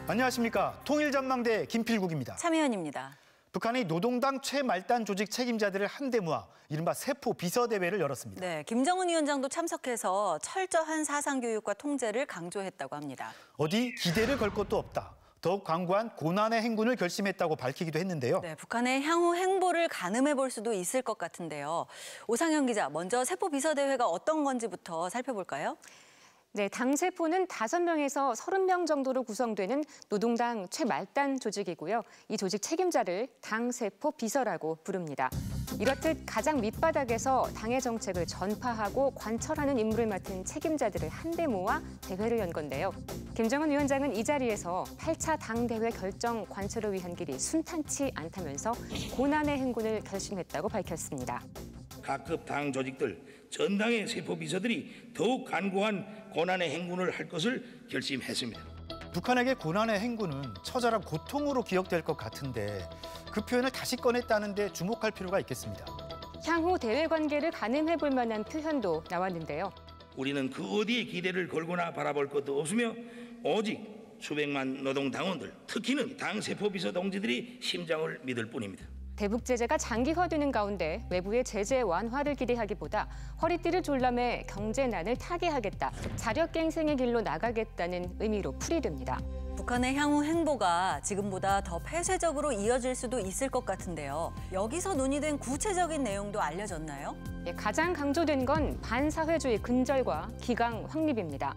안녕하십니까. 통일전망대 김필국입니다. 참여연입니다. 북한이 노동당 최말단 조직 책임자들을 한데 모아 이른바 세포 비서대회를 열었습니다. 네, 김정은 위원장도 참석해서 철저한 사상교육과 통제를 강조했다고 합니다. 어디 기대를 걸 것도 없다. 더욱 강구한 고난의 행군을 결심했다고 밝히기도 했는데요. 네, 북한의 향후 행보를 가늠해 볼 수도 있을 것 같은데요. 오상현 기자, 먼저 세포 비서대회가 어떤 건지부터 살펴볼까요? 네, 당 세포는 5명에서 30명 정도로 구성되는 노동당 최말단 조직이고요. 이 조직 책임자를 당 세포 비서라고 부릅니다. 이렇듯 가장 밑바닥에서 당의 정책을 전파하고 관철하는 임무를 맡은 책임자들을 한데 모아 대회를 연 건데요. 김정은 위원장은 이 자리에서 8차 당대회 결정 관철을 위한 길이 순탄치 않다면서 고난의 행군을 결심했다고 밝혔습니다. 각급 당 조직들, 전당의 세포 비서들이 더욱 간구한 고난의 행군을 할 것을 결심했습니다. 북한에게 고난의 행군은 처절한 고통으로 기억될 것 같은데 그 표현을 다시 꺼냈다는 데 주목할 필요가 있겠습니다. 향후 대외 관계를 가늠해 볼 만한 표현도 나왔는데요. 우리는 그 어디에 기대를 걸거나 바라볼 것도 없으며 오직 수백만 노동당원들, 특히는 당 세포 비서 동지들이 심장을 믿을 뿐입니다. 대북 제재가 장기화되는 가운데 외부의 제재 완화를 기대하기보다 허리띠를 졸라매 경제난을 타개하겠다, 자력갱생의 길로 나가겠다는 의미로 풀이됩니다. 북한의 향후 행보가 지금보다 더 폐쇄적으로 이어질 수도 있을 것 같은데요. 여기서 논의된 구체적인 내용도 알려졌나요? 가장 강조된 건 반사회주의 근절과 기강 확립입니다.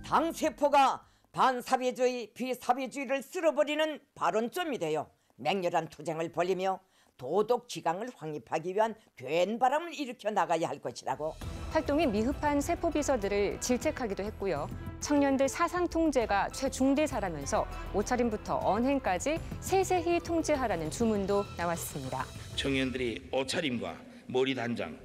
당 세포가 반사회주의, 비사회주의를 쓸어버리는 발언점이 되어 맹렬한 투쟁을 벌이며 도덕 기강을 확립하기 위한 변바람을 일으켜 나가야 할 것이라고. 활동이 미흡한 세포 비서들을 질책하기도 했고요. 청년들 사상 통제가 최중대사라면서 옷차림부터 언행까지 세세히 통제하라는 주문도 나왔습니다. 청년들이 옷차림과 머리 단장,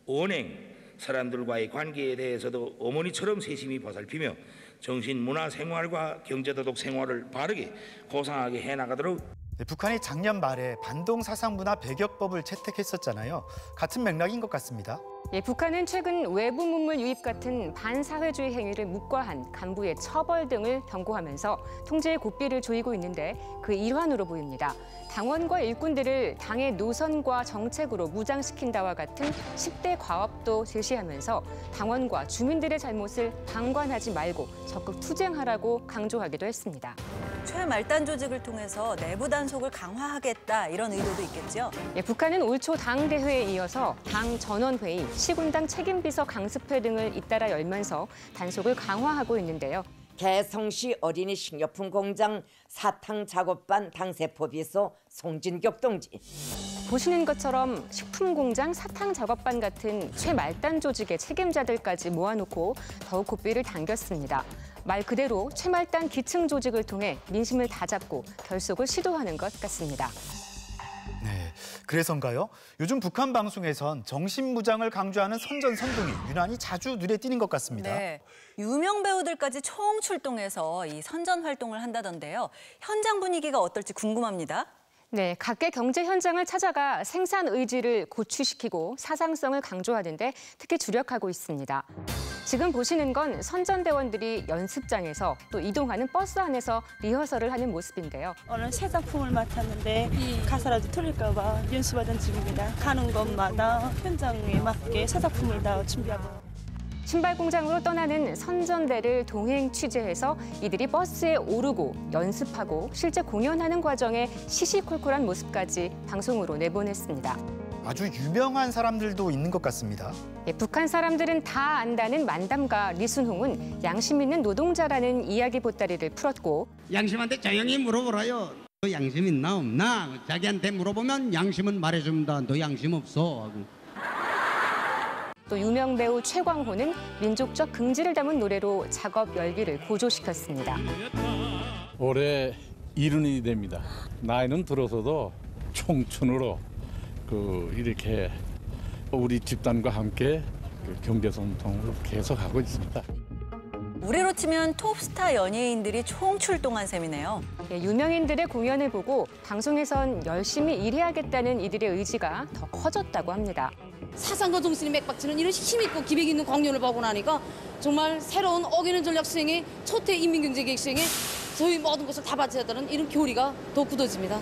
언행, 사람들과의 관계에 대해서도 어머니처럼 세심히 보살피며 정신, 문화 생활과 경제도덕 생활을 바르게 고상하게 해나가도록. 북한이 작년 말에 반동사상문화 배격법을 채택했었잖아요. 같은 맥락인 것 같습니다. 북한은 최근 외부 문물 유입 같은 반사회주의 행위를 묵과한 간부의 처벌 등을 경고하면서 통제의 고삐를 조이고 있는데 그 일환으로 보입니다. 당원과 일꾼들을 당의 노선과 정책으로 무장시킨다와 같은 10대 과업도 제시하면서 당원과 주민들의 잘못을 방관하지 말고 적극 투쟁하라고 강조하기도 했습니다. 최말단 조직을 통해서 내부 단속을 강화하겠다, 이런 의도도 있겠죠? 북한은 올 초 당대회에 이어서 당 전원회의, 시군당 책임비서 강습회 등을 잇따라 열면서 단속을 강화하고 있는데요. 개성시 어린이 식료품 공장 사탕 작업반 당세포 비서 송진격 동지. 보시는 것처럼 식품 공장 사탕 작업반 같은 최말단 조직의 책임자들까지 모아놓고 더욱 고삐를 당겼습니다. 말 그대로 최말단 기층 조직을 통해 민심을 다잡고 결속을 시도하는 것 같습니다. 네, 그래서인가요? 요즘 북한 방송에선 정신무장을 강조하는 선전선동이 유난히 자주 눈에 띄는 것 같습니다. 네, 유명 배우들까지 총출동해서 이 선전 활동을 한다던데요. 현장 분위기가 어떨지 궁금합니다. 네, 각계 경제 현장을 찾아가 생산 의지를 고취시키고 사상성을 강조하는데 특히 주력하고 있습니다. 지금 보시는 건 선전대원들이 연습장에서 또 이동하는 버스 안에서 리허설을 하는 모습인데요. 오늘 새 작품을 맡았는데 가사라도 틀릴까 봐 연습하던 중입니다. 가는 곳마다 현장에 맞게 새 작품을 다 준비하고. 신발 공장으로 떠나는 선전대를 동행 취재해서 이들이 버스에 오르고 연습하고 실제 공연하는 과정에 시시콜콜한 모습까지 방송으로 내보냈습니다. 아주 유명한 사람들도 있는 것 같습니다. 북한 사람들은 다 안다는 만담가 리순홍은 양심 있는 노동자라는 이야기 보따리를 풀었고, 양심한테 조용히 물어보라요. 너 양심 있나 없나? 자기한테 물어보면 양심은 말해줍니다. 너 양심 없어. 또 유명 배우 최광호는 민족적 긍지를 담은 노래로 작업 열기를 고조시켰습니다. 올해 70이 됩니다. 나이는 들어서도 청춘으로 이렇게 우리 집단과 함께 경제소통을 계속하고 있습니다. 우리로 치면 톱스타 연예인들이 총출동한 셈이네요. 유명인들의 공연을 보고 방송에선 열심히 일해야겠다는 이들의 의지가 더 커졌다고 합니다. 사상과 정신이 맥박치는 이런 힘있고 기백 있는 광년을 보고 나니까 정말 새로운 어기는 전략 수행의 초태 인민경제계획 수행에 저희 모든 것을 다 바쳐야 되는 이런 교리가 더 굳어집니다.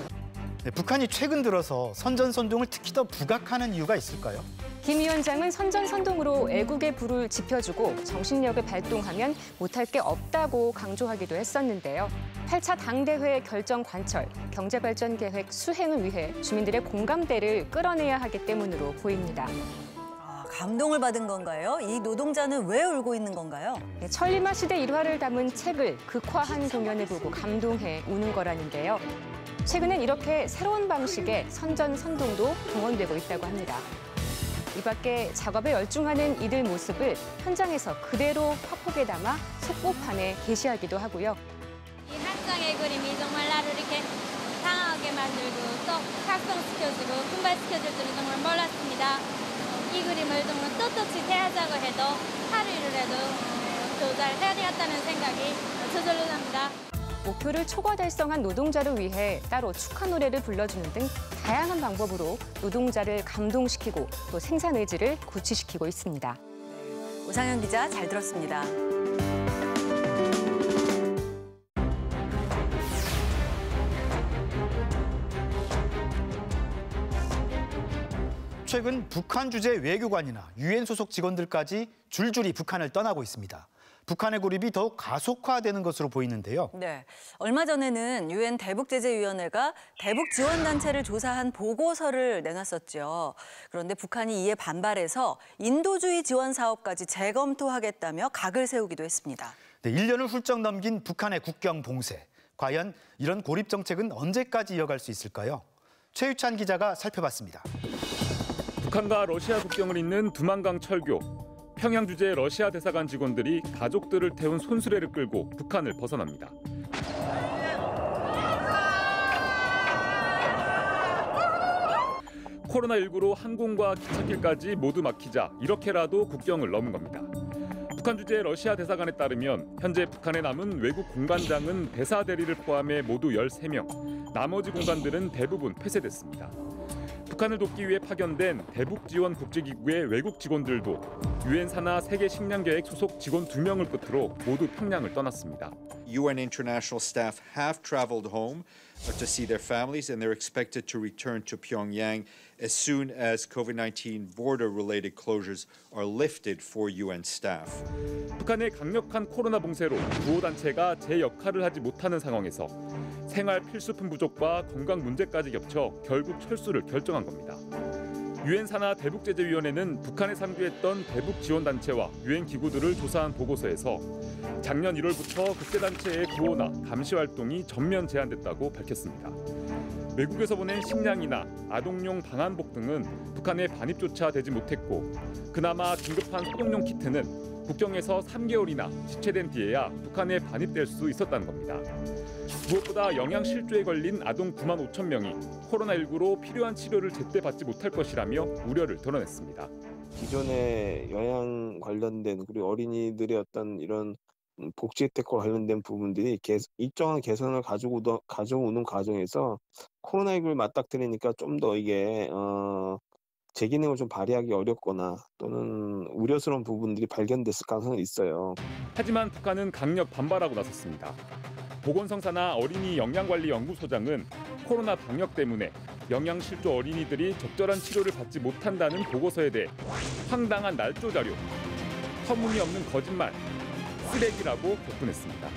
네, 북한이 최근 들어서 선전선동을 특히 더 부각하는 이유가 있을까요? 김 위원장은 선전선동으로 애국의 불을 지펴주고 정신력을 발동하면 못할 게 없다고 강조하기도 했었는데요. 8차 당대회 결정 관철, 경제발전 계획 수행을 위해 주민들의 공감대를 끌어내야 하기 때문으로 보입니다. 감동을 받은 건가요? 이 노동자는 왜 울고 있는 건가요? 천리마 시대 일화를 담은 책을 극화한 공연을 보고 감동해 우는 거라는데요. 최근엔 이렇게 새로운 방식의 선전선동도 동원되고 있다고 합니다. 이 밖에 작업에 열중하는 이들 모습을 현장에서 그대로 화폭에 담아 속보판에 게시하기도 하고요. 이 한 장의 그림이 정말 나를 이렇게 당하게 만들고 또 각성시켜주고 분발시켜줄 줄은 정말 몰랐습니다. 이 그림을 정말 떳떳이 대하자고 해도 하루를 해도 더 잘 해야 되겠다는 생각이 저절로 납니다. 목표를 초과 달성한 노동자를 위해 따로 축하 노래를 불러주는 등 다양한 방법으로 노동자를 감동시키고 또 생산 의지를 고취시키고 있습니다. 오상현 기자 잘 들었습니다. 최근 북한 주재 외교관이나 유엔 소속 직원들까지 줄줄이 북한을 떠나고 있습니다. 북한의 고립이 더욱 가속화되는 것으로 보이는데요. 네, 얼마 전에는 유엔 대북제재위원회가 대북 지원단체를 조사한 보고서를 내놨었죠. 그런데 북한이 이에 반발해서 인도주의 지원 사업까지 재검토하겠다며 각을 세우기도 했습니다. 네, 1년을 훌쩍 넘긴 북한의 국경 봉쇄. 과연 이런 고립 정책은 언제까지 이어갈 수 있을까요? 최유찬 기자가 살펴봤습니다. 북한과 러시아 국경을 잇는 두만강 철교. 평양 주재 러시아 대사관 직원들이 가족들을 태운 손수레를 끌고 북한을 벗어납니다. 코로나19로 항공과 기찻길까지 모두 막히자 이렇게라도 국경을 넘은 겁니다. 북한 주재 러시아 대사관에 따르면 현재 북한에 남은 외국 공관장은 대사 대리를 포함해 모두 13명, 나머지 공관들은 대부분 폐쇄됐습니다. 북한을 돕기 위해 파견된 대북지원 국제기구의 외국 직원들도 유엔 산하 세계 식량 계획 소속 직원 2명을 끝으로 모두 평양을 떠났습니다. UN international staff have traveled home to see their families and they're expected to return to Pyongyang as soon as COVID-19 border-related closures are lifted for UN staff. 북한의 강력한 코로나 봉쇄로 구호단체가 제 역할을 하지 못하는 상황에서 생활 필수품 부족과 건강 문제까지 겹쳐 결국 철수를 결정한 겁니다. 유엔 산하 대북제재위원회는 북한에 상주했던 대북 지원단체와 유엔 기구들을 조사한 보고서에서 작년 1월부터 국제단체의 구호나 감시 활동이 전면 제한됐다고 밝혔습니다. 외국에서 보낸 식량이나 아동용 방한복 등은 북한에 반입조차 되지 못했고 그나마 긴급한 소독용 키트는 국경에서 3개월이나 지체된 뒤에야 북한에 반입될 수 있었다는 겁니다. 무엇보다 영양 실조에 걸린 아동 9만 5천 명이 코로나19로 필요한 치료를 제때 받지 못할 것이라며 우려를 드러냈습니다. 기존의 영양 관련된 그리고 어린이들의 어떤 이런 복지 혜택과 관련된 부분들이 일정한 개선을 가져오는 과정에서 코로나19를 맞닥뜨리니까 좀 더 이게 제 기능을 좀 발휘하기 어렵거나 또는 우려스러운 부분들이 발견됐을 가능성이 있어요. 하지만 북한은 강력 반발하고 나섰습니다. 보건성사나 어린이 영양관리연구소장은 코로나 방역 때문에 영양실조 어린이들이 적절한 치료를 받지 못한다는 보고서에 대해 황당한 날조 자료, 터무니없는 거짓말, 쓰레기라고 격분했습니다.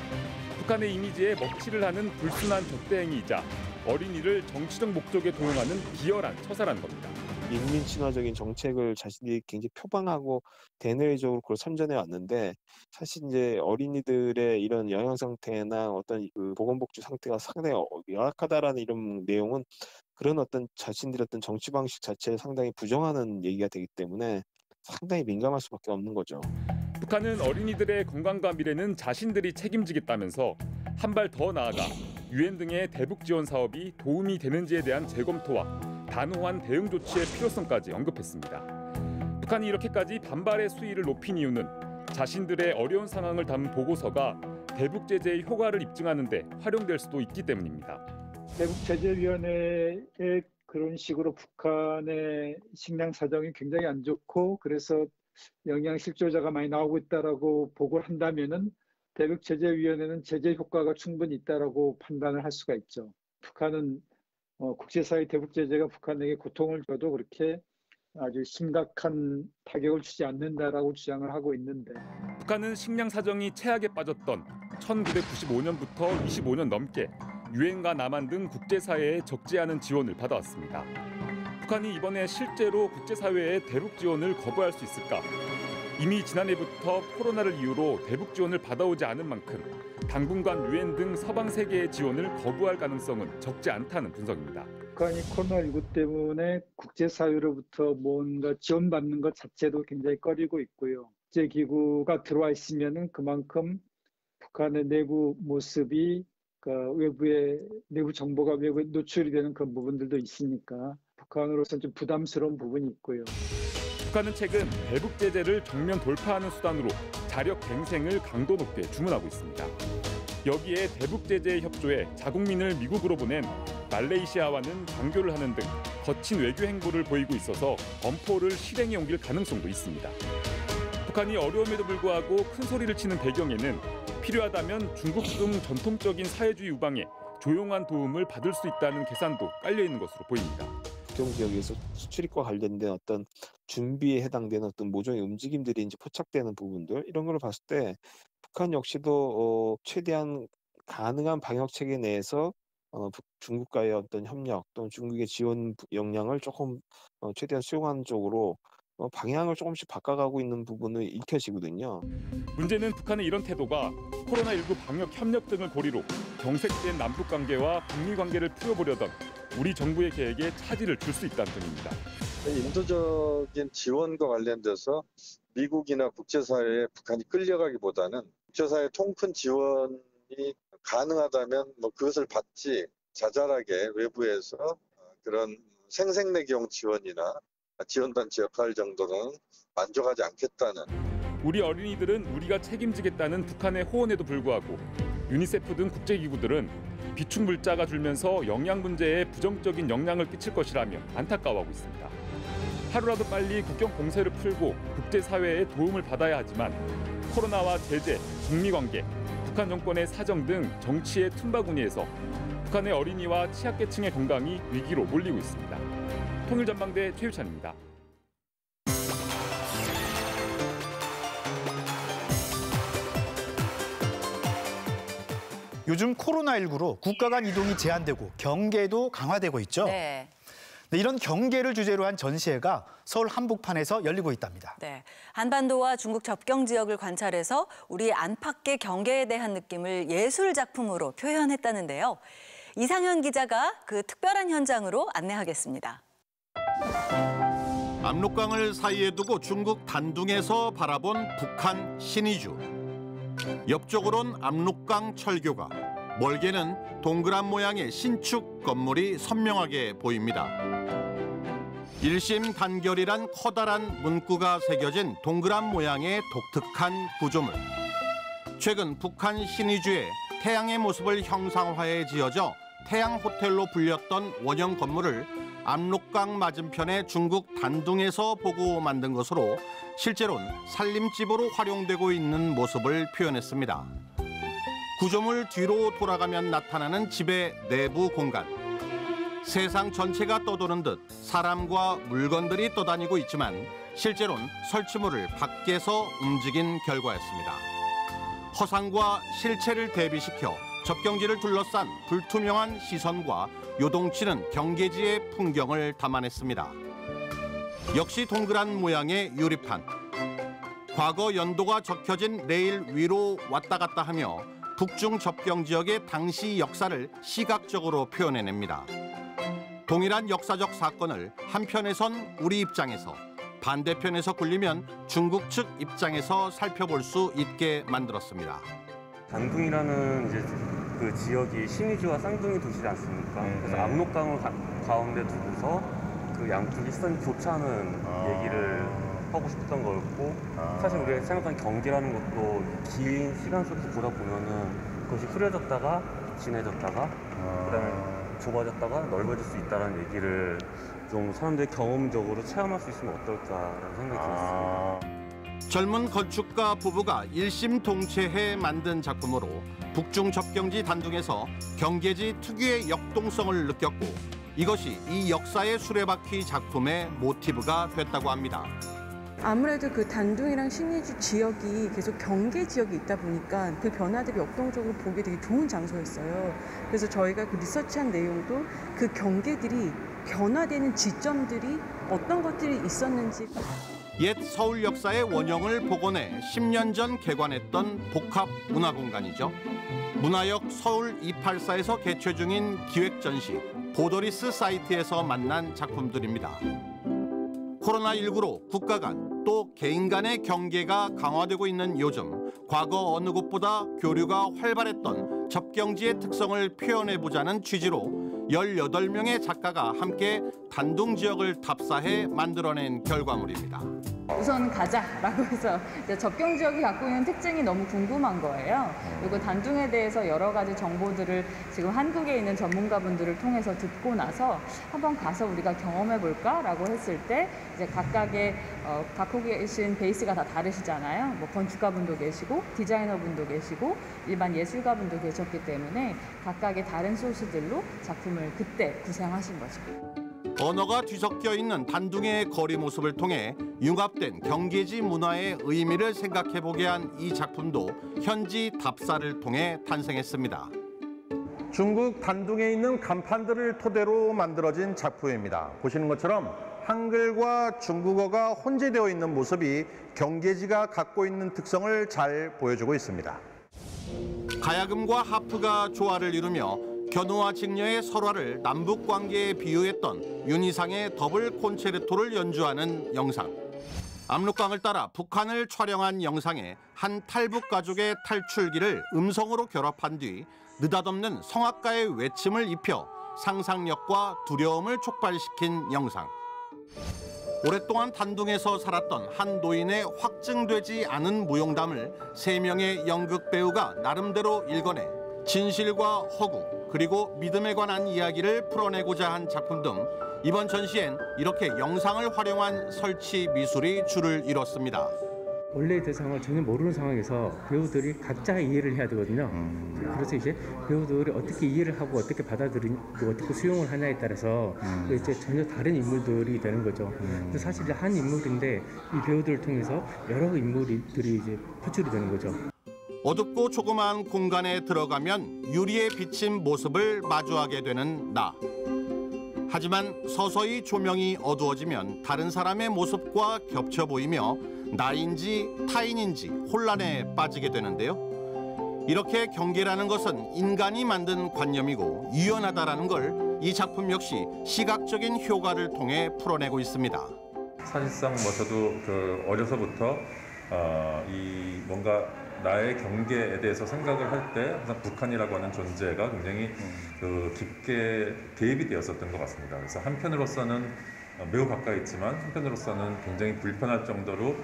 북한의 이미지에 먹칠을 하는 불순한 적대행위이자 어린이를 정치적 목적에 도용하는 비열한 처사라는 겁니다. 인민 친화적인 정책을 자신들이 굉장히 표방하고 대내외적으로 그걸 선전해 왔는데 사실 이제 어린이들의 이런 영양 상태나 어떤 그 보건복지 상태가 상당히 열악하다라는 이런 내용은 그런 어떤 자신들의 어떤 정치 방식 자체를 상당히 부정하는 얘기가 되기 때문에 상당히 민감할 수밖에 없는 거죠. 북한은 어린이들의 건강과 미래는 자신들이 책임지겠다면서 한 발 더 나아가 유엔 등의 대북 지원 사업이 도움이 되는지에 대한 재검토와 단호한 대응 조치의 필요성까지 언급했습니다. 북한이 이렇게까지 반발의 수위를 높인 이유는 자신들의 어려운 상황을 담은 보고서가 대북 제재의 효과를 입증하는 데 활용될 수도 있기 때문입니다. 대북제재위원회의 그런 식으로 북한의 식량 사정이 굉장히 안 좋고 그래서 영양 실조자가 많이 나오고 있다라고 보고를 한다면은 대북제재위원회는 제재 효과가 충분히 있다라고 판단을 할 수가 있죠. 북한은 국제사회 대북제재가 북한에게 고통을 줘도 그렇게 아주 심각한 타격을 주지 않는다라고 주장을 하고 있는데 북한은 식량 사정이 최악에 빠졌던 1995년부터 25년 넘게 유엔과 남한 등 국제사회에 적지 않은 지원을 받아왔습니다. 북한이 이번에 실제로 국제사회의 대북 지원을 거부할 수 있을까? 이미 지난해부터 코로나를 이유로 대북 지원을 받아오지 않은 만큼 당분간 유엔 등 서방 세계의 지원을 거부할 가능성은 적지 않다는 분석입니다. 북한이 코로나19 때문에 국제사회로부터 뭔가 지원받는 것 자체도 굉장히 꺼리고 있고요. 국제기구가 들어와 있으면 그만큼 북한의 내부 모습이 외부의 내부 정보가 외부에 노출이 되는 그런 부분들도 있으니까 북한으로서는 좀 부담스러운 부분이 있고요. 북한은 최근 대북 제재를 정면 돌파하는 수단으로 자력 갱생을 강도 높게 주문하고 있습니다. 여기에 대북 제재 협조에 자국민을 미국으로 보낸 말레이시아와는 강교를 하는 등 거친 외교 행보를 보이고 있어서 엄포를 실행에 옮길 가능성도 있습니다. 북한이 어려움에도 불구하고 큰 소리를 치는 배경에는 필요하다면 중국등 전통적인 사회주의 우방에 조용한 도움을 받을 수 있다는 계산도 깔려 있는 것으로 보입니다. 국경 지역에서 수출입과 관련된 어떤 준비에 해당되는 어떤 모종의 움직임들이 이제 포착되는 부분들 이런 걸 봤을 때 북한 역시도 최대한 가능한 방역 체계 내에서 중국과의 어떤 협력 또는 중국의 지원 역량을 조금 최대한 수용하는 쪽으로 방향을 조금씩 바꿔가고 있는 부분은 읽혀지거든요. 문제는 북한의 이런 태도가 코로나19 방역 협력 등을 고리로 경색된 남북 관계와 북미 관계를 풀어보려던 우리 정부의 계획에 차질을 줄 수 있다는 점입니다. 인도적인 지원과 관련돼서 미국이나 국제사회에 북한이 끌려가기보다는 국제사회 통큰 지원이 가능하다면 그것을 받지 자잘하게 외부에서 그런 생색내기용 지원이나 지원단체 역할 정도는 만족하지 않겠다는. 우리 어린이들은 우리가 책임지겠다는 북한의 호언에도 불구하고 유니세프 등 국제기구들은 비축 물자가 줄면서 영양 문제에 부정적인 영향을 끼칠 것이라며 안타까워하고 있습니다. 하루라도 빨리 국경 봉쇄를 풀고 국제사회의 도움을 받아야 하지만 코로나와 제재, 북미 관계, 북한 정권의 사정 등 정치의 틈바구니에서 북한의 어린이와 취약계층의 건강이 위기로 몰리고 있습니다. 통일전망대 최유찬입니다. 요즘 코로나19로 국가 간 이동이 제한되고 경계도 강화되고 있죠. 네. 이런 경계를 주제로 한 전시회가 서울 한복판에서 열리고 있답니다. 네, 한반도와 중국 접경 지역을 관찰해서 우리 안팎의 경계에 대한 느낌을 예술 작품으로 표현했다는데요. 이상현 기자가 그 특별한 현장으로 안내하겠습니다. 압록강을 사이에 두고 중국 단둥에서 바라본 북한 신의주. 옆쪽으론 압록강 철교가, 멀게는 동그란 모양의 신축 건물이 선명하게 보입니다. 일심 단결이란 커다란 문구가 새겨진 동그란 모양의 독특한 구조물. 최근 북한 신의주에 태양의 모습을 형상화해 지어져 태양호텔로 불렸던 원형 건물을 압록강 맞은편의 중국 단둥에서 보고 만든 것으로 실제로는 살림집으로 활용되고 있는 모습을 표현했습니다. 구조물 뒤로 돌아가면 나타나는 집의 내부 공간. 세상 전체가 떠도는 듯 사람과 물건들이 떠다니고 있지만 실제로는 설치물을 밖에서 움직인 결과였습니다. 허상과 실체를 대비시켜 접경지를 둘러싼 불투명한 시선과 요동치는 경계지의 풍경을 담아냈습니다. 역시 동그란 모양의 유리판. 과거 연도가 적혀진 레일 위로 왔다 갔다 하며 북중 접경 지역의 당시 역사를 시각적으로 표현해냅니다. 동일한 역사적 사건을 한편에선 우리 입장에서, 반대편에서 굴리면 중국 측 입장에서 살펴볼 수 있게 만들었습니다. 단둥이라는 이제 그 지역이 신의주와 쌍둥이 도시지 않습니까? 그래서 압록강을 가운데 두고서 그 양쪽이 시선이 교차하는 얘기를 하고 싶었던 거였고, 사실 우리가 생각한 경계라는 것도 긴 시간 속에서 보다 보면은 그것이 흐려졌다가 진해졌다가 그다음에 좁아졌다가 넓어질 수 있다는 얘기를 좀 사람들이 경험적으로 체험할 수 있으면 어떨까라는 생각이 들었습니다. 젊은 건축가 부부가 일심동체해 만든 작품으로 북중 접경지 단둥에서 경계지 특유의 역동성을 느꼈고 이것이 이 역사의 수레바퀴 작품의 모티브가 됐다고 합니다. 아무래도 그 단둥이랑 신의주 지역이 계속 경계 지역이 있다 보니까 그 변화들이 역동적으로 보기 되게 좋은 장소였어요. 그래서 저희가 그 리서치한 내용도 그 경계들이 변화되는 지점들이 어떤 것들이 있었는지. 옛 서울 역사의 원형을 복원해 10년 전 개관했던 복합 문화공간이죠. 문화역 서울 284에서 개최 중인 기획전시 보더리스 사이트에서 만난 작품들입니다. 코로나19로 국가 간 또 개인 간의 경계가 강화되고 있는 요즘 과거 어느 곳보다 교류가 활발했던 접경지의 특성을 표현해보자는 취지로 18명의 작가가 함께 단둥 지역을 답사해 만들어낸 결과물입니다. 우선 가자라고 해서 접경 지역이 갖고 있는 특징이 너무 궁금한 거예요. 그리고 단둥에 대해서 여러 가지 정보들을 지금 한국에 있는 전문가분들을 통해서 듣고 나서 한번 가서 우리가 경험해 볼까라고 했을 때 이제 각각의 갖고 계신 베이스가 다 다르시잖아요. 뭐 건축가분도 계시고 디자이너분도 계시고 일반 예술가분도 계셨기 때문에 각각의 다른 소스들로 작품을 그때 구상하신 거죠. 언어가 뒤섞여 있는 단둥의 거리 모습을 통해 융합된 경계지 문화의 의미를 생각해보게 한 이 작품도 현지 답사를 통해 탄생했습니다. 중국 단둥에 있는 간판들을 토대로 만들어진 작품입니다. 보시는 것처럼 한글과 중국어가 혼재되어 있는 모습이 경계지가 갖고 있는 특성을 잘 보여주고 있습니다. 가야금과 하프가 조화를 이루며 견우와 직녀의 설화를 남북 관계에 비유했던 윤희상의 더블 콘체르토를 연주하는 영상. 압록강을 따라 북한을 촬영한 영상에 한 탈북 가족의 탈출기를 음성으로 결합한 뒤 느닷없는 성악가의 외침을 입혀 상상력과 두려움을 촉발시킨 영상. 오랫동안 단둥에서 살았던 한 노인의 확증되지 않은 무용담을 3명의 연극 배우가 나름대로 읽어내 진실과 허구 그리고 믿음에 관한 이야기를 풀어내고자 한 작품 등 이번 전시엔 이렇게 영상을 활용한 설치 미술이 줄을 이뤘습니다. 원래의 대상을 전혀 모르는 상황에서 배우들이 각자 이해를 해야 되거든요. 그래서 이제 배우들이 어떻게 이해를 하고 어떻게 받아들이고 어떻게 수용을 하냐에 따라서 이제 전혀 다른 인물들이 되는 거죠. 근데 사실 한 인물인데 이 배우들을 통해서 여러 인물들이 이제 표출이 되는 거죠. 어둡고 조그마한 공간에 들어가면 유리에 비친 모습을 마주하게 되는 나. 하지만 서서히 조명이 어두워지면 다른 사람의 모습과 겹쳐 보이며 나인지 타인인지 혼란에 빠지게 되는데요. 이렇게 경계라는 것은 인간이 만든 관념이고 유연하다라는 걸 이 작품 역시 시각적인 효과를 통해 풀어내고 있습니다. 사실상 뭐 저도 어려서부터 이 뭔가 나의 경계에 대해서 생각을 할 때 항상 북한이라고 하는 존재가 굉장히 깊게 대입이 되었었던 것 같습니다. 그래서 한편으로서는 매우 가까이 있지만 한편으로서는 굉장히 불편할 정도로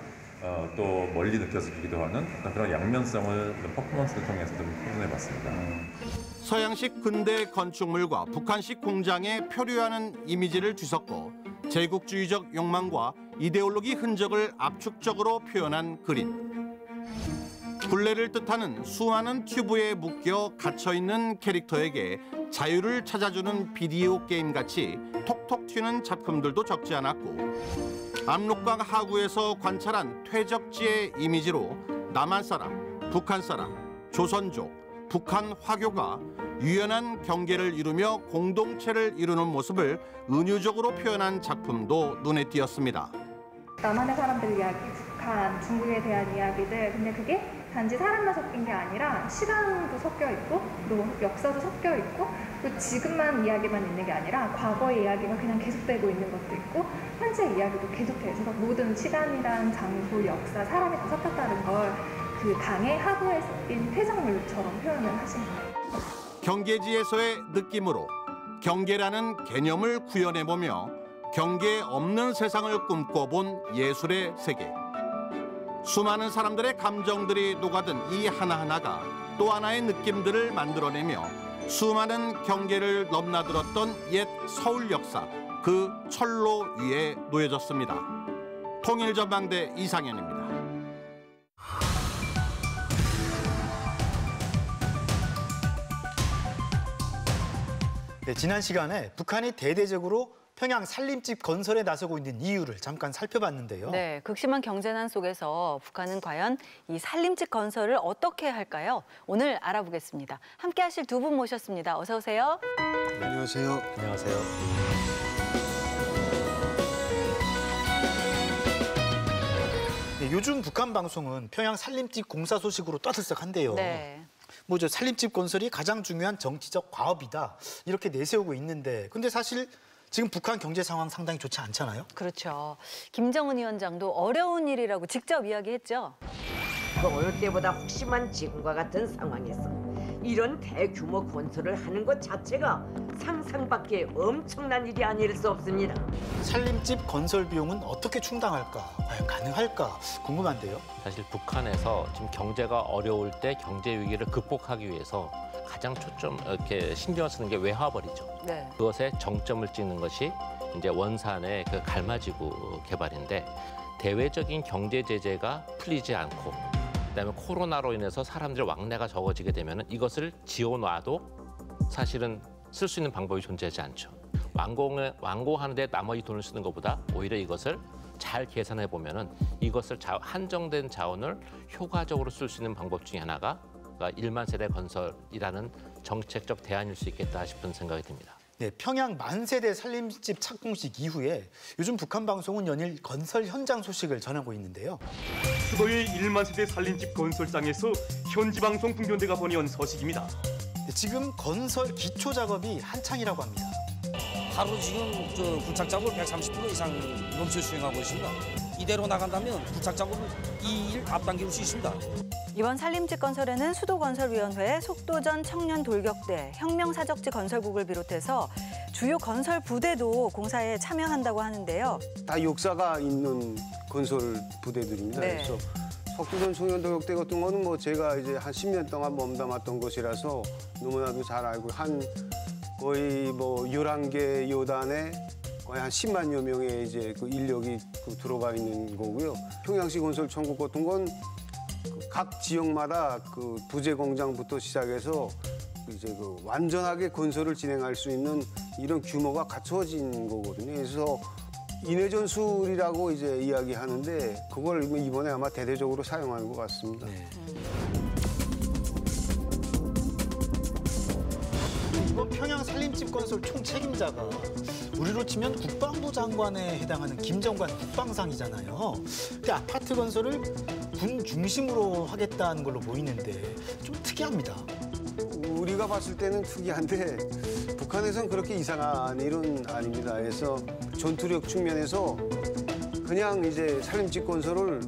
또 멀리 느껴지기도 하는 어떤 그런 양면성을 퍼포먼스를 통해서 좀 표현해봤습니다. 서양식 근대 건축물과 북한식 공장에 표류하는 이미지를 뒤섞어 제국주의적 욕망과 이데올로기 흔적을 압축적으로 표현한 그림. 굴레를 뜻하는 수많은 튜브에 묶여 갇혀있는 캐릭터에게 자유를 찾아주는 비디오 게임같이 톡톡 튀는 작품들도 적지 않았고 압록강 하구에서 관찰한 퇴적지의 이미지로 남한 사람, 북한 사람, 조선족, 북한 화교가 유연한 경계를 이루며 공동체를 이루는 모습을 은유적으로 표현한 작품도 눈에 띄었습니다. 남한의 사람들 이야기, 북한, 중국에 대한 이야기들, 근데 그게 단지 사람만 섞인 게 아니라 시간도 섞여 있고 또 역사도 섞여 있고 또 지금만 이야기만 있는 게 아니라 과거의 이야기가 그냥 계속되고 있는 것도 있고 현재 이야기도 계속돼서 모든 시간이란 장소, 역사, 사람이 다 섞였다는 걸 그 강의 하부에 섞인 퇴적물처럼 표현을 하신 거예요. 경계지에서의 느낌으로 경계라는 개념을 구현해보며 경계 없는 세상을 꿈꿔본 예술의 세계. 수많은 사람들의 감정들이 녹아든 이 하나하나가 또 하나의 느낌들을 만들어내며 수많은 경계를 넘나들었던 옛 서울 역사 그 철로 위에 놓여졌습니다. 통일전망대 이상현입니다. 네, 지난 시간에 북한이 대대적으로 평양 살림집 건설에 나서고 있는 이유를 잠깐 살펴봤는데요. 네, 극심한 경제난 속에서 북한은 과연 이 살림집 건설을 어떻게 할까요? 오늘 알아보겠습니다. 함께 하실 두 분 모셨습니다. 어서 오세요. 안녕하세요. 안녕하세요. 네, 요즘 북한 방송은 평양 살림집 공사 소식으로 떠들썩한데요. 네. 뭐죠? 살림집 건설이 가장 중요한 정치적 과업이다. 이렇게 내세우고 있는데 근데 사실 지금 북한 경제 상황 상당히 좋지 않잖아요? 그렇죠. 김정은 위원장도 어려운 일이라고 직접 이야기했죠. 그 어느 때보다 혹심한 지금과 같은 상황에서 이런 대규모 건설을 하는 것 자체가 상상밖에 엄청난 일이 아닐 수 없습니다. 살림집 건설 비용은 어떻게 충당할까? 과연 가능할까? 궁금한데요. 사실 북한에서 지금 경제가 어려울 때 경제 위기를 극복하기 위해서 가장 초점 이렇게 신경을 쓰는 게 외화벌이죠. 네. 그것에 정점을 찍는 것이 이제 원산의 그 갈마지구 개발인데 대외적인 경제 제재가 풀리지 않고 그다음에 코로나로 인해서 사람들의 왕래가 적어지게 되면 이것을 지어놔도 사실은 쓸 수 있는 방법이 존재하지 않죠. 완공하는데 나머지 돈을 쓰는 것보다 오히려 이것을 잘 계산해 보면은 이것을 한정된 자원을 효과적으로 쓸 수 있는 방법 중에 하나가 1만 세대 건설이라는 정책적 대안일 수 있겠다 싶은 생각이 듭니다. 네, 평양 만세대 살림집 착공식 이후에 요즘 북한 방송은 연일 건설 현장 소식을 전하고 있는데요. 수도의 1만 세대 살림집 건설장에서 현지 방송 풍경대가 보내온 소식입니다. 네, 지금 건설 기초 작업이 한창이라고 합니다. 하루 지금 부착 작업을 130% 이상 넘쳐 수행하고 있습니다. 이대로 나간다면 부착 작업을 2일 앞당길 수 있습니다. 이번 살림집 건설에는 수도건설위원회, 속도전 청년 돌격대, 혁명사적지 건설국을 비롯해서 주요 건설 부대도 공사에 참여한다고 하는데요. 다 역사가 있는 건설 부대들입니다. 네. 그래서 속도전 청년 돌격대 같은 거는 뭐 제가 이제 한 10년 동안 몸담았던 것이라서 너무나도 잘 알고 거의 뭐 11개 요단에 거의 한 10만여 명의 이제 그 인력이 들어가 있는 거고요. 평양시 건설 천국 같은 건 각 지역마다 그 부재 공장부터 시작해서 이제 완전하게 건설을 진행할 수 있는 이런 규모가 갖춰진 거거든요. 그래서 인해전술이라고 이제 이야기하는데 그걸 이번에 아마 대대적으로 사용하는 것 같습니다. 네. 이번 평양 살림집 건설 총 책임자가 우리로 치면 국방부 장관에 해당하는 김정관 국방상이잖아요. 근데 아파트 건설을 군 중심으로 하겠다는 걸로 보이는데 좀 특이합니다. 우리가 봤을 때는 특이한데 북한에서는 그렇게 이상한 일은 아닙니다. 그래서 전투력 측면에서 그냥 이제 살림집 건설을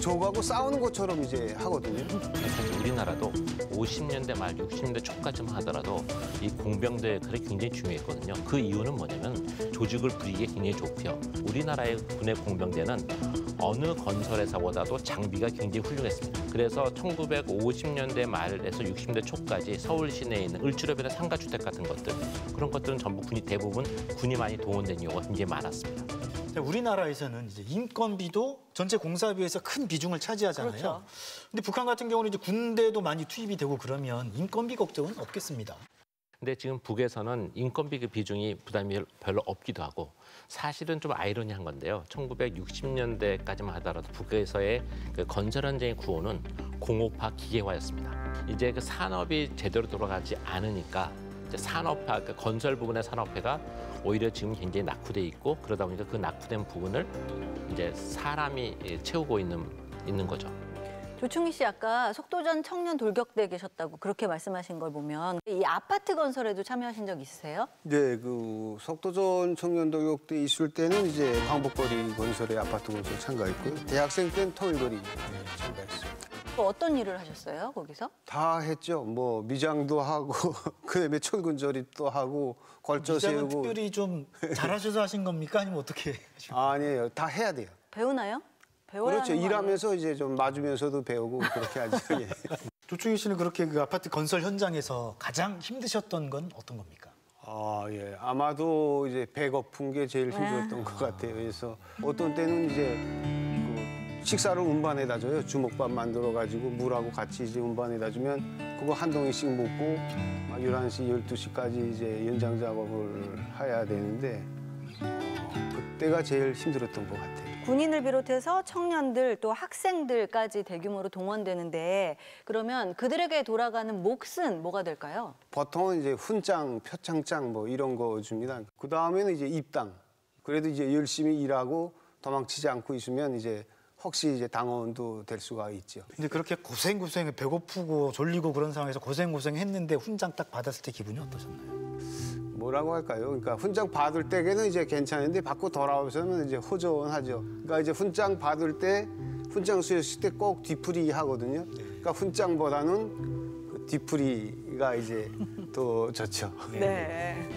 저거하고 싸우는 것처럼 이제 하거든요. 사실 우리나라도 50년대 말 60년대 초까지만 하더라도 이 공병대 역할이 굉장히 중요했거든요. 그 이유는 뭐냐면 조직을 부리기에 굉장히 좋고요. 우리나라의 군의 공병대는 어느 건설회사보다도 장비가 굉장히 훌륭했습니다. 그래서 1950년대 말에서 60년대 초까지 서울 시내에 있는 을주롭이나 상가주택 같은 것들 그런 것들은 전부 대부분 군이 많이 동원된 경우가 굉장히 많았습니다. 우리나라에서는 이제 인건비도 전체 공사비에서 큰 비중을 차지하잖아요. 그렇죠. 근데 북한 같은 경우는 이제 군대도 많이 투입이 되고 그러면 인건비 걱정은 없겠습니다. 근데 지금 북에서는 인건비 그 비중이 부담이 별로 없기도 하고 사실은 좀 아이러니한 건데요. 1960년대까지만 하더라도 북에서의 그 건설 현장의 구호는 공업화 기계화였습니다. 이제 그 산업이 제대로 돌아가지 않으니까 이제 산업화, 그 건설 부분의 산업화가 오히려 지금 굉장히 낙후돼 있고 그러다 보니까 그 낙후된 부분을 이제 사람이 채우고 있는 거죠. 조충희 씨 아까 속도전 청년 돌격대에 계셨다고 그렇게 말씀하신 걸 보면 이 아파트 건설에도 참여하신 적 있으세요? 네, 그 속도전 청년 돌격대 있을 때는 이제 광복거리 건설에 아파트 건설 참가했고요. 대학생 때는 터울거리 참가했습니다. 또 어떤 일을 하셨어요, 거기서? 다 했죠. 뭐 미장도 하고 그다음에 철근 조립도 하고 걸저 미장은 세우고. 특별히 좀 잘하셔서 하신 겁니까? 아니면 어떻게? 아니에요. 다 해야 돼요. 배우나요? 배워야 그렇죠. 하는 거 일하면서 이제 좀 맞으면서도 배우고 그렇게 하죠. 예. 조충희 씨는 그렇게 그 아파트 건설 현장에서 가장 힘드셨던 건 어떤 겁니까? 아, 예. 아마도 이제 배 거푼 게 제일 힘들었던 것 같아요. 그래서 어떤 때는 이제 그 식사를 운반해다 줘요. 주먹밥 만들어가지고 물하고 같이 이제 운반해다 주면 그거 한 동이씩 먹고 막 11시, 12시까지 이제 연장 작업을 해야 되는데 그때가 제일 힘들었던 것 같아요. 군인을 비롯해서 청년들 또 학생들까지 대규모로 동원되는데 그러면 그들에게 돌아가는 몫은 뭐가 될까요? 보통은 이제 훈장, 표창장 뭐 이런 거 줍니다. 그 다음에는 이제 입당. 그래도 이제 열심히 일하고 도망치지 않고 있으면 이제 혹시 이제 당원도 될 수가 있죠. 근데 그렇게 고생고생 배고프고 졸리고 그런 상황에서 고생했는데 훈장 딱 받았을 때 기분이 어떠셨나요? 뭐라고 할까요? 그러니까 훈장 받을 때에는 이제 괜찮은데 받고 돌아오면 이제 허전하죠. 그러니까 이제 훈장 받을 때 훈장 수여식 때 꼭 뒤풀이 하거든요. 그러니까 훈장보다는 그 뒤풀이가 이제 더 좋죠. 네.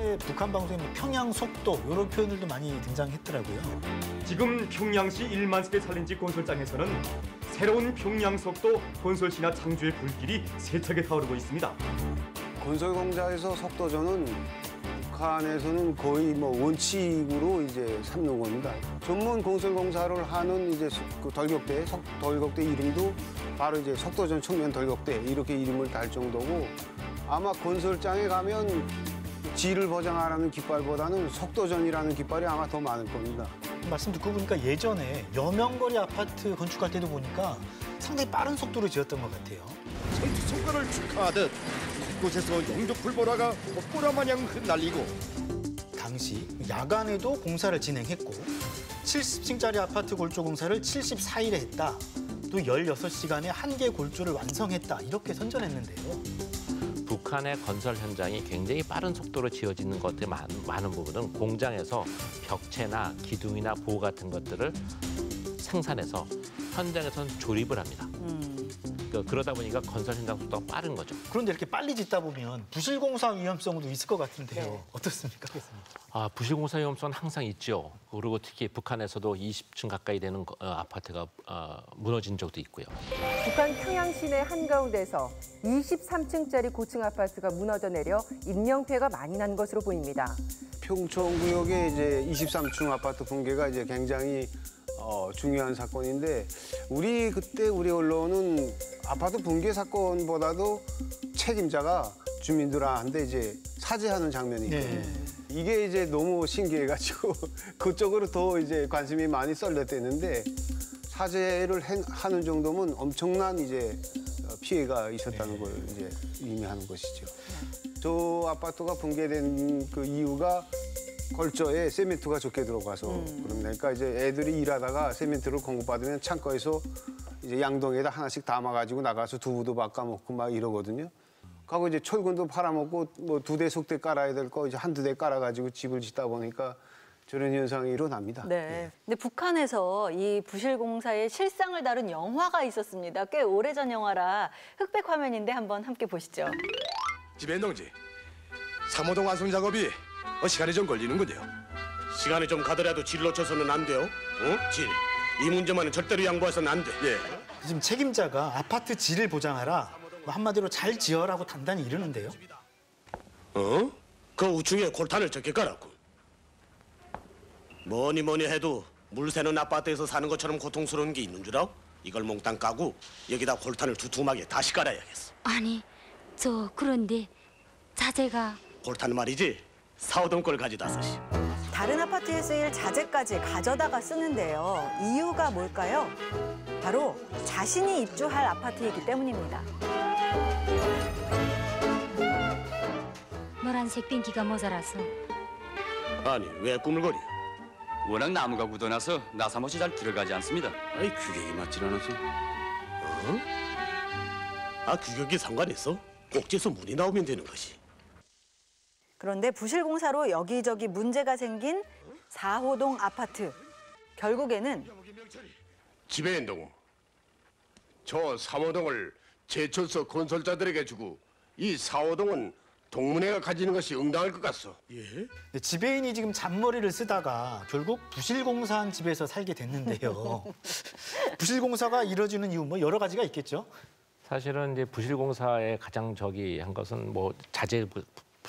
최근에 북한 방송에 평양 속도 이런 표현들도 많이 등장했더라고요. 지금 평양시 1만 세대 살림집 건설장에서는 새로운 평양 속도 건설시나 창조의 불길이 세차게 타오르고 있습니다. 건설공사에서 속도전은 북한에서는 거의 뭐 원칙으로 이제 삼는 겁니다. 전문 건설공사를 하는 이제 그 돌격대 이름도 바로 이제 속도전 청년 돌격대 이렇게 이름을 달 정도고 아마 건설장에 가면 질을 보장하라는 깃발보다는 속도전이라는 깃발이 아마 더 많을 겁니다. 말씀 듣고 보니까 예전에 여명거리 아파트 건축할 때도 보니까 상당히 빠른 속도로 지었던 것 같아요. 선수 성과를 축하하듯 곳곳에서 용접 불보라가 콧보라 마냥 흩날리고 당시 야간에도 공사를 진행했고 70층짜리 아파트 골조 공사를 74일에 했다. 또 16시간에 한 개 골조를 완성했다. 이렇게 선전했는데요. 북한의 건설 현장이 굉장히 빠른 속도로 지어지는 것들이 많은 부분은 공장에서 벽체나 기둥이나 보호 같은 것들을 생산해서 현장에서는 조립을 합니다. 그러다 보니까 건설 현장 속도가 빠른 거죠. 그런데 이렇게 빨리 짓다 보면 부실공사 위험성도 있을 것 같은데요. 네. 어떻습니까? 부실공사 위험성은 항상 있죠. 그리고 특히 북한에서도 20층 가까이 되는 아파트가 무너진 적도 있고요. 북한 평양 시내 한가운데서 23층짜리 고층 아파트가 무너져 내려 인명피해가 많이 난 것으로 보입니다. 평촌구역에 이제 23층 아파트 붕괴가 이제 굉장히 중요한 사건인데 그때 우리 언론은 아파트 붕괴 사건보다도 책임자가 주민들한테 이제 사죄하는 장면이 있거든요. 네. 이게 이제 너무 신기해가지고 그쪽으로 더 이제 관심이 많이 쏠렸대는데 사죄를 하는 정도면 엄청난 이제 피해가 있었다는 걸 이제 의미하는 것이죠. 저 아파트가 붕괴된 그 이유가 걸저에 세멘트가 적게 들어가서 그러니까 이제 애들이 일하다가 세멘트를 공급받으면 창고에서 이제 양동에다 하나씩 담아가지고 나가서 두부도 바꿔먹고 막 이러거든요. 그리고 이제 철근도 팔아먹고 뭐 2대 석대 깔아야 될 거 이제 1~2대 깔아가지고 집을 짓다 보니까 저런 현상이 일어납니다. 네. 근데 북한에서 이 부실공사의 실상을 다룬 영화가 있었습니다. 꽤 오래전 영화라 흑백 화면인데 한번 함께 보시죠. 지배인 동지, 3호동 완성 작업이 시간이 좀 걸리는군요. 시간이 좀 가더라도 질 놓쳐서는 안 돼요. 질. 이 문제만은 절대로 양보해서는 안 돼. 예. 지금 책임자가 아파트 질을 보장하라. 한마디로 잘 지어라고 단단히 이러는데요. 그 우층에 골탄을 적게 깔았군. 뭐니 해도 물 새는 아파트에서 사는 것처럼 고통스러운 게 있는 줄 알아? 이걸 몽땅 까고 여기다 골탄을 두툼하게 다시 깔아야겠어. 아니, 그런데 자재가... 골탄 말이지? 4호동 걸 가져다 쓰시. 다른 아파트에 쓰일 자재까지 가져다가 쓰는데요. 이유가 뭘까요? 바로 자신이 입주할 아파트이기 때문입니다. 노란색 빈기가 모자라서. 아니, 왜 꾸물거려? 워낙 나무가 굳어나서 나사못이 잘 들어가지 않습니다. 아이, 규격이 맞질 않아서. 규격이 상관있어? 꼭지에서 물이 나오면 되는 것이. 그런데 부실공사로 여기저기 문제가 생긴 4호동 아파트. 결국에는 지배인동, 저 3호동을 제철소 건설자들에게 주고 이 4호동은 동문회가 가지는 것이 응당할 것 같소. 네, 지배인이 지금 잔머리를 쓰다가 결국 부실공사한 집에서 살게 됐는데요. 부실공사가 이뤄지는 이유 뭐 여러 가지가 있겠죠. 사실은 이제 부실공사의 가장 한 것은 뭐 자재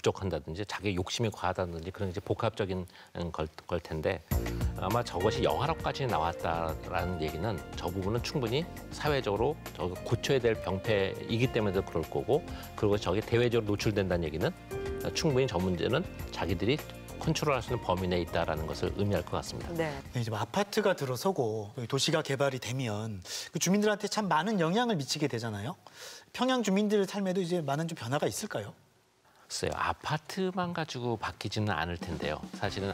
부족한다든지 자기 욕심이 과하다든지 그런 이제 복합적인 걸 텐데 아마 저것이 영화로까지 나왔다라는 얘기는 저 부분은 충분히 사회적으로 저거 고쳐야 될 병폐이기 때문에도 그럴 거고 그리고 저게 대외적으로 노출된다는 얘기는 충분히 저 문제는 자기들이 컨트롤할 수 있는 범위 내에 있다라는 것을 의미할 것 같습니다. 네. 이제 뭐 아파트가 들어서고 도시가 개발이 되면 그 주민들한테 참 많은 영향을 미치게 되잖아요. 평양 주민들 삶에도 이제 많은 좀 변화가 있을까요? 글쎄요. 아파트만 가지고 바뀌지는 않을 텐데요. 사실은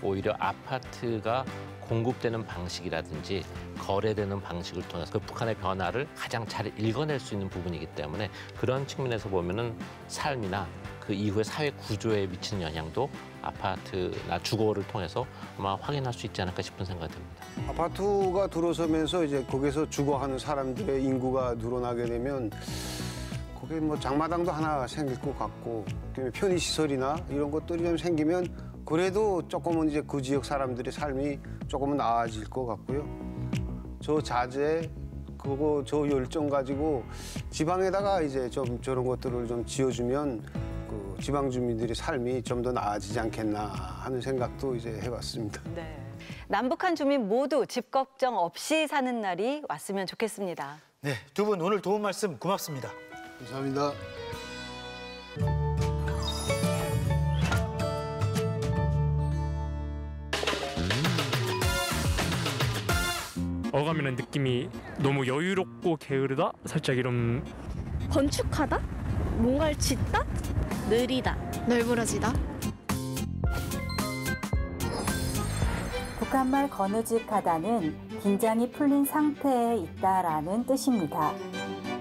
오히려 아파트가 공급되는 방식이라든지 거래되는 방식을 통해서 그 북한의 변화를 가장 잘 읽어낼 수 있는 부분이기 때문에 그런 측면에서 보면은 삶이나 그 이후의 사회 구조에 미치는 영향도 아파트나 주거를 통해서 아마 확인할 수 있지 않을까 싶은 생각이 듭니다. 아파트가 들어서면서 이제 거기서 주거하는 사람들의 인구가 늘어나게 되면 거기 뭐 장마당도 하나 생길 것 같고 편의시설이나 이런 것들이 좀 생기면 그래도 조금은 이제 그 지역 사람들의 삶이 조금은 나아질 것 같고요. 저 자재, 저 열정 가지고 지방에다가 이제 좀 저런 것들을 좀 지어주면 그 지방 주민들의 삶이 좀 더 나아지지 않겠나 하는 생각도 이제 해봤습니다. 네. 남북한 주민 모두 집 걱정 없이 사는 날이 왔으면 좋겠습니다. 네, 두 분 오늘 도움 말씀 고맙습니다. 감사합니다. 어감이라는 느낌이 너무 여유롭고 게으르다? 살짝 이런 건축하다? 뭔가를 짓다? 느리다. 널브러지다. 북한말 거느직하다는 긴장이 풀린 상태에 있다라는 뜻입니다.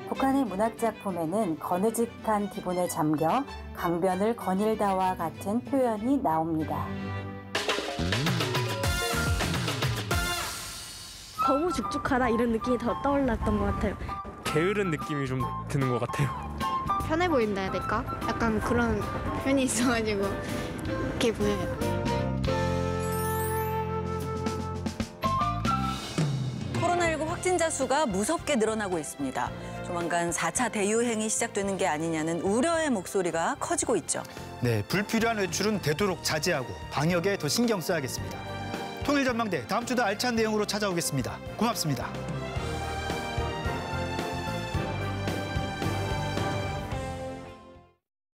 북한의 문학작품에는 거느직한 기분에 잠겨 강변을 거닐다와 같은 표현이 나옵니다. 너무 죽죽하다 이런 느낌이 더 떠올랐던 것 같아요. 게으른 느낌이 좀 드는 것 같아요. 편해 보인다 해야 될까? 약간 그런 표현이 있어가지고 그렇게 보여요. 코로나19 확진자 수가 무섭게 늘어나고 있습니다. 조만간 4차 대유행이 시작되는 게 아니냐는 우려의 목소리가 커지고 있죠. 네, 불필요한 외출은 되도록 자제하고 방역에 더 신경 써야겠습니다. 통일전망대 다음 주도 알찬 내용으로 찾아오겠습니다. 고맙습니다.